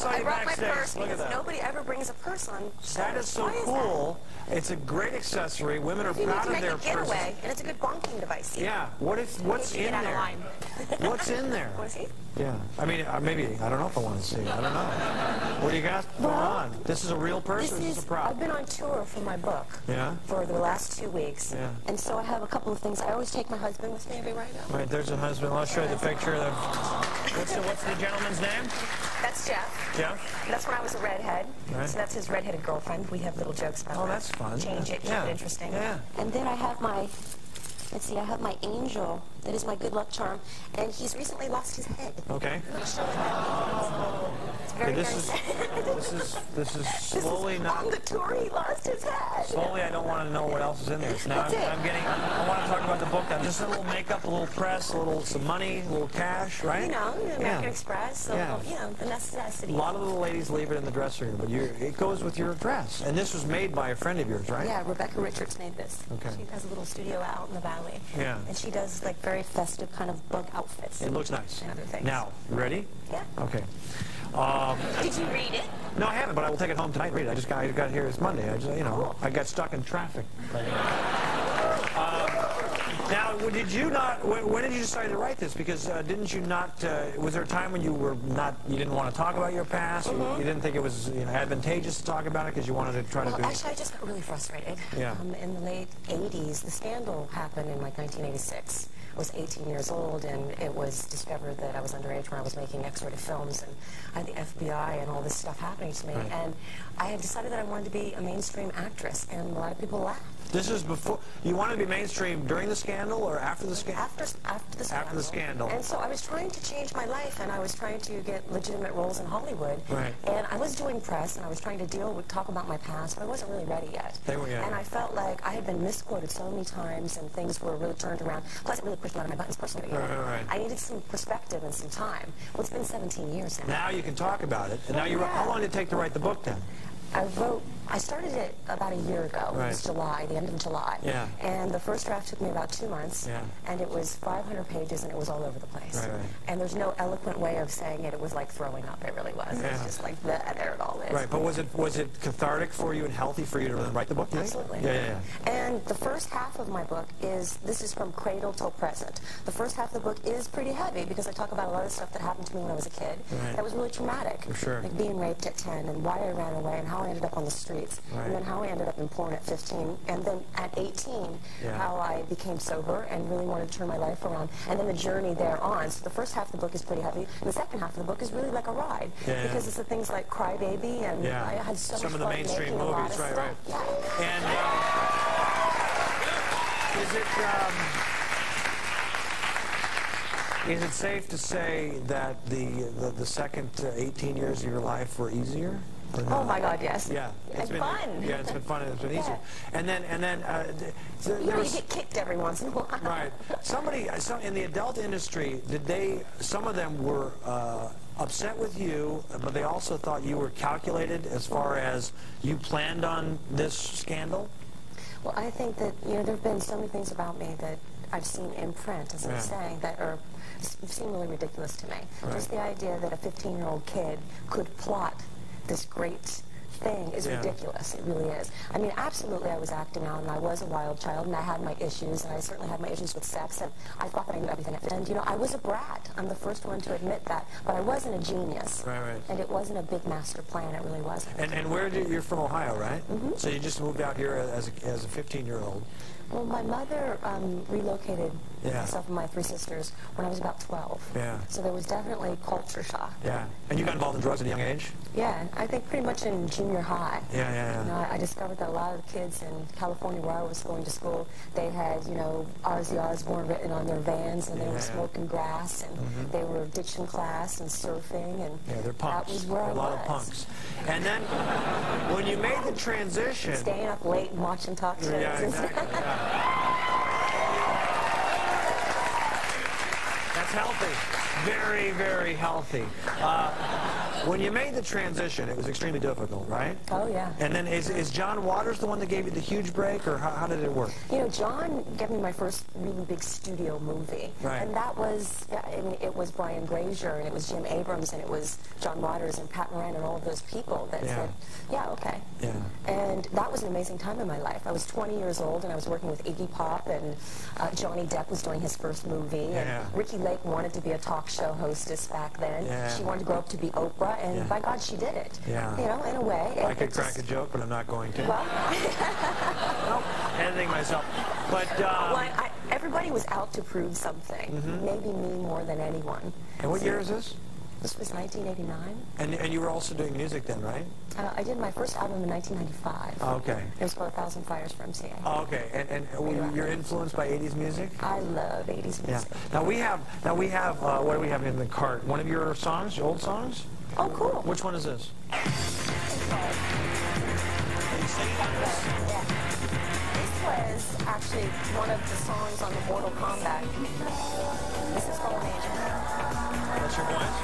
saw you I brought backstage. my purse Look at because that. nobody ever brings a purse on show. That is so Why cool. It's a great accessory. Women are You need proud to of make their a purses. getaway, and it's a good bonking device. Yeah. What's in Get out of there? line. What's in there? Want to see? Yeah. I mean, maybe, I don't know if I want to see. I don't know. What do you got going on? This is a real purse or is this a prop? I've been on tour for my book for the last 2 weeks. Yeah. And so I have a couple of things. I always take my husband with me right now. Right, there's a husband. I'll show you the picture. What's the gentleman's name? That's Jeff. Jeff? That's when I was a redhead. Right. So that's his redheaded girlfriend. We have little jokes about that. Oh, that's fun. Change it, keep it interesting. Yeah. And then I have my, let's see, I have my angel. That is my good luck charm. And he's recently lost his head. Okay. I'm going to show you that. It's very, this is slowly not. On the tour, he lost his head. Slowly, I don't want to know what else is in there. Now I want to talk about the book now. Just a little makeup, a little press, some money, a little cash, right? You know, American Express, yeah. You know, the necessity. A lot of the ladies leave it in the dresser room, but it goes with your dress. And this was made by a friend of yours, right? Yeah, Rebecca Richards made this. Okay. She has a little studio out in the valley. Yeah. And she does like very festive kind of bug outfits. It looks nice. And other things. Now, you ready? Yeah. Okay. Did you read it? No, I haven't, but I will take it home tonight and read it. I got here. It's Monday. I got stuck in traffic. Now, did you not? When did you decide to write this? Because didn't you not? Was there a time when you didn't want to talk about your past? You didn't think it was advantageous to talk about it because you wanted to try to do. Actually, I just got really frustrated. Yeah. In the late '80s, the scandal happened in like 1986. I was 18 years old, and it was discovered that I was underage when I was making X-rated films, and I had the FBI and all this stuff happening to me. Right. And I had decided that I wanted to be a mainstream actress, and a lot of people laughed. This is before you wanted to be mainstream during the scandal or after the scandal? After the scandal. After the scandal. And so I was trying to change my life, and I was trying to get legitimate roles in Hollywood. Right. And I was doing press, and I was trying to talk about my past, but I wasn't really ready yet. And I felt like I had been misquoted so many times, and things were really turned around. Plus, it really pushed a lot of my buttons personally. Right. I needed some perspective and some time. Well, it's been 17 years now. Now you can talk about it. And now how long did it take to write the book then? I started it about a year ago. Right. It was July, the end of July. Yeah. And the first draft took me about 2 months. Yeah. And it was 500 pages, and it was all over the place. Right. And there's no eloquent way of saying it. It was like throwing up. It really was. Yeah. It was just like, there it all is. Right. But was it cathartic for you and healthy for you to write the book? Absolutely. Yeah. And the first half of my book this is from cradle till present. The first half of the book is pretty heavy because I talk about a lot of stuff that happened to me when I was a kid. Right. That was really traumatic. For sure. Like being raped at 10, and why I ran away, and how I ended up on the streets. Right. And then how I ended up in porn at 15, and then at 18, how I became sober and really wanted to turn my life around, and then the journey there on. So the first half of the book is pretty heavy, and the second half of the book is really like a ride, because it's the things like Cry Baby, and I had so some much of the fun mainstream making a lot movies, of right. stuff. And is it safe to say that the second 18 years of your life were easier? Oh my God, yes. Yeah, it's been fun. Yeah, it's been fun and it's been easier. And then you get kicked every once in a while. Right. Some in the adult industry, some of them were upset with you, but they also thought you were calculated as far as you planned on this scandal? Well, I think that, there have been so many things about me that I've seen in print, as I'm saying, that seem really ridiculous to me. Right. Just the idea that a 15-year-old kid could plot this great thing is ridiculous. It really is. I mean, absolutely, I was acting out, and I was a wild child, and I had my issues, and I certainly had my issues with sex, and I thought that I knew everything. And, I was a brat. I'm the first one to admit that. But I wasn't a genius. Right. And it wasn't a big master plan. It really wasn't. And you're from Ohio, right? Mm-hmm. So you just moved out here as a 15-year-old. Well, my mother relocated myself and my 3 sisters when I was about 12. Yeah. So there was definitely culture shock. Yeah. And you got involved in drugs at a young age? Yeah, I think pretty much in junior high. Yeah. I discovered that a lot of the kids in California where I was going to school, they had, Ozzy Osbourne written on their vans, and they were smoking grass, and they were ditching class and surfing, and they're punks. That was where I was. A lot of punks. And then when you made the transition... Staying up late and watching talk shows. Yeah, exactly. That's healthy. Very, very healthy. When you made the transition, it was extremely difficult, right? Oh, yeah. And then is John Waters the one that gave you the huge break, or how did it work? You know, John gave me my first really big studio movie. Right. And that was, I mean, it was Brian Grazier, and it was Jim Abrams, and it was John Waters and Pat Moran and all of those people that said, yeah, okay. Yeah. And that was an amazing time in my life. I was 20 years old, and I was working with Iggy Pop, and Johnny Depp was doing his first movie, and Ricky Lake wanted to be a talk show hostess back then. She wanted to grow up to be Oprah, and by God, she did it. You know, in a way. I could crack a joke, but I'm not going to. Well, nope, editing myself. But well, everybody was out to prove something. Maybe me more than anyone. And what year is this? This was 1989. And you were also doing music then, right? I did my first album in 1995. Okay. It was called 1,000 Fires for MCA. Okay. And you're influenced by 80s music? I love 80s music. Now we have what do we have in the cart? One of your songs, your old songs? Oh, cool. Which one is this? Can you sing about this? Yeah. This was actually one of the songs on the Mortal Kombat. This is called Angel. That's your voice?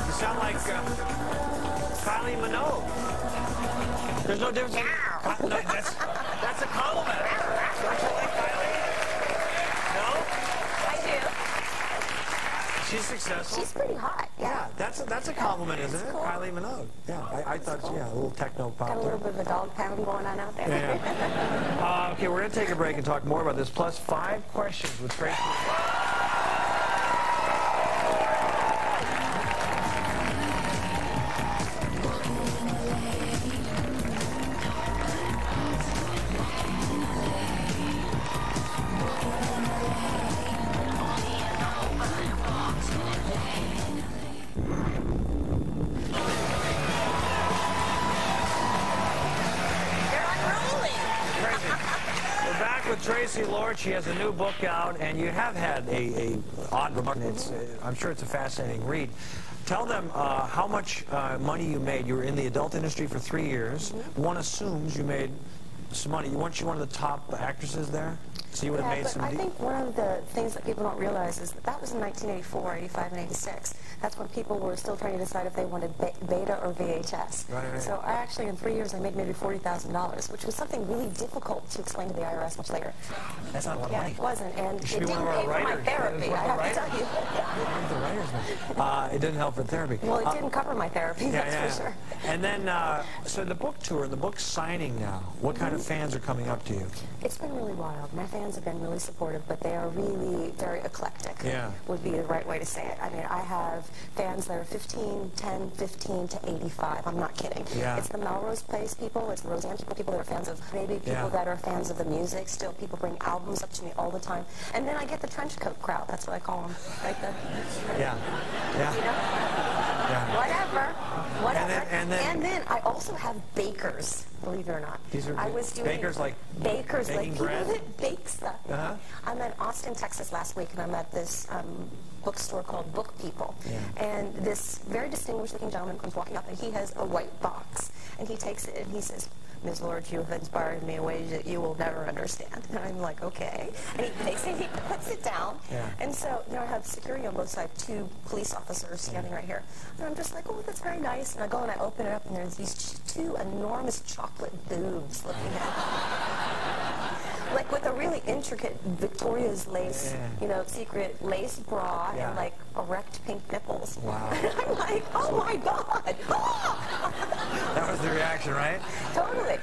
You sound like Kylie Minogue. There's no difference. No, that's a compliment. Don't you like Kylie? No? I do. She's successful. She's pretty hot. Yeah, that's a compliment, isn't it? Cool. Kylie Minogue. Yeah, I thought, a little techno pop. Got a little bit of a dog pound going on out there. Yeah. Okay, we're going to take a break and talk more about this, plus 5 questions with Traci. Traci Lord, she has a new book out, and you have had a odd remark. I'm sure it's a fascinating read. Tell them how much money you made. You were in the adult industry for 3 years. One assumes you made some money. Weren't you one of the top actresses there? So you would have made some. I think one of the things that people don't realize is that was in 1984, 85, and 86. That's when people were still trying to decide if they wanted beta or VHS. Right. So I actually, in 3 years, I made maybe $40,000, which was something really difficult to explain to the IRS much later. That's not a lot of money. It wasn't, and it didn't pay for my therapy, I have to tell you. It didn't help for therapy. Well, it didn't cover my therapy, that's for sure. And then, so the book tour, the book signing now, what kind of fans are coming up to you? It's been really wild. My fans have been really supportive, but they are really very eclectic, would be the right way to say it. I mean, I have fans that are 15, 10, 15 to 85. I'm not kidding. It's the Melrose Place people, it's the Roseanne people that are fans of baby, people that are fans of the music. Still, people bring albums up to me all the time. And then I get the trench coat crowd. That's what I call them. Right there. You know? Whatever. And then I also have bakers, believe it or not. These are bakers like baking bread? People that bake stuff. I'm in Austin, Texas last week, and I'm at this bookstore called Book People. And this very distinguished looking gentleman comes walking up, and he has a white box. And he takes it, and he says, "Ms. Lord, you have inspired me in ways that you will never understand." And I'm like, okay. And he takes it, he puts it down. And so, you know, I have security on both sides, 2 police officers standing right here. And I'm just like, oh, that's very nice. And I go and I open it up, and there's these 2 enormous chocolate boobs looking at me. Like with a really intricate Victoria's lace, you know, secret lace bra and like erect pink nipples. Wow. And I'm like, oh my God. That was the reaction, right? Totally. Like,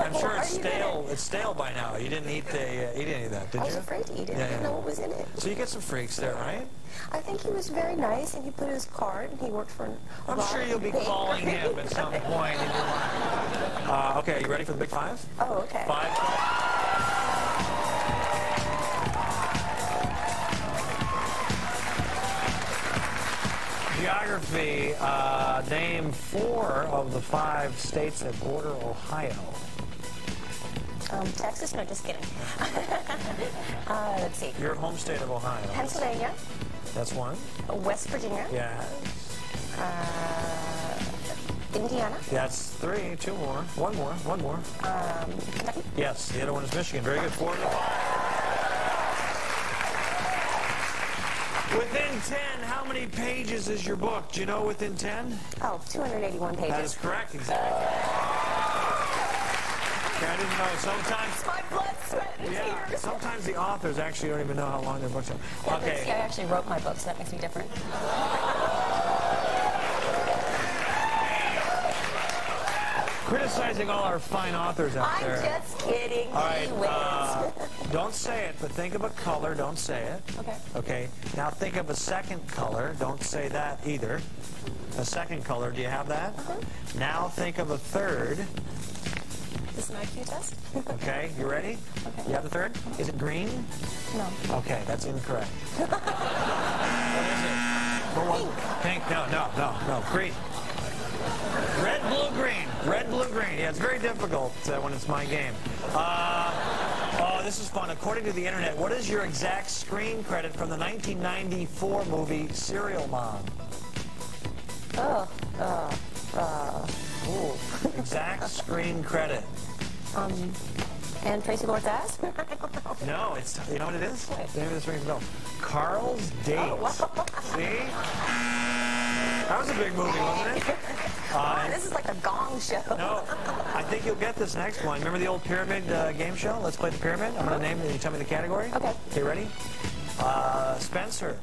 I'm sure it's stale. It's stale by now. You didn't eat any of that, did you? I was afraid to eat it. I didn't know what was in it. So you get some freaks there, right? I think he was very nice, and he put his card, and he worked for I'm sure you'll be calling him at some point in your life. Okay, are you ready for the big 5? Oh, okay. 5. Geography, name 4 of the 5 states that border Ohio. Texas? No, just kidding. Let's see. Your home state of Ohio. Pennsylvania. That's 1. West Virginia. Yes. Indiana. That's 3. 2 more. One more. Kentucky. Yes, the other one is Michigan. Very good. 4 of the 5. Within 10, how many pages is your book? Do you know within 10? Oh, 281 pages. That is correct, exactly. Okay, I didn't know. Sometimes... My blood, sweat, and tears. Sometimes the authors actually don't even know how long their books are. Yeah, Okay. see, I actually wrote my book, so that makes me different. Criticizing all our fine authors out there. I'm just kidding. All right, He wins. don't say it, but think of a color. Don't say it. Okay. Okay. Now think of a second color. Don't say that either. A second color. Do you have that? Now think of a third. This is my cue test? Okay. You ready? Okay. You have the third? Is it green? No. Okay, that's incorrect. What is it? Pink. No. Green. Red, blue, green. Red, blue, green. Yeah, it's very difficult when it's my game. Oh, this is fun. According to the internet, what is your exact screen credit from the 1994 movie Serial Mom? Exact screen credit. And Traci Lord's ass? No, it's, you know what it is? The name of this rings a bell. Carl's Date. Oh, wow. See? That was a big movie, wasn't it? This is like a Gong show. No, I think you'll get this next one. Remember the old pyramid game show? Let's play the pyramid. I'm going to name it and you tell me the category. Okay. Okay, ready? Spencer,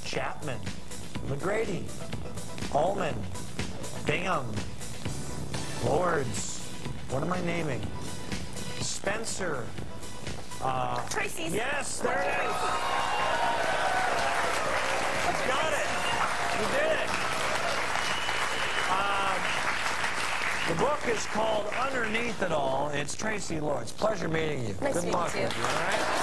Chapman, McGrady, Ullman, Bingham, Lords. What am I naming? Spencer. Tracy's. Yes, there it is. You got it. You did it. The book is called Underneath It All. It's Traci Lords. Pleasure meeting you. Nice Good meeting luck you. with you, all right?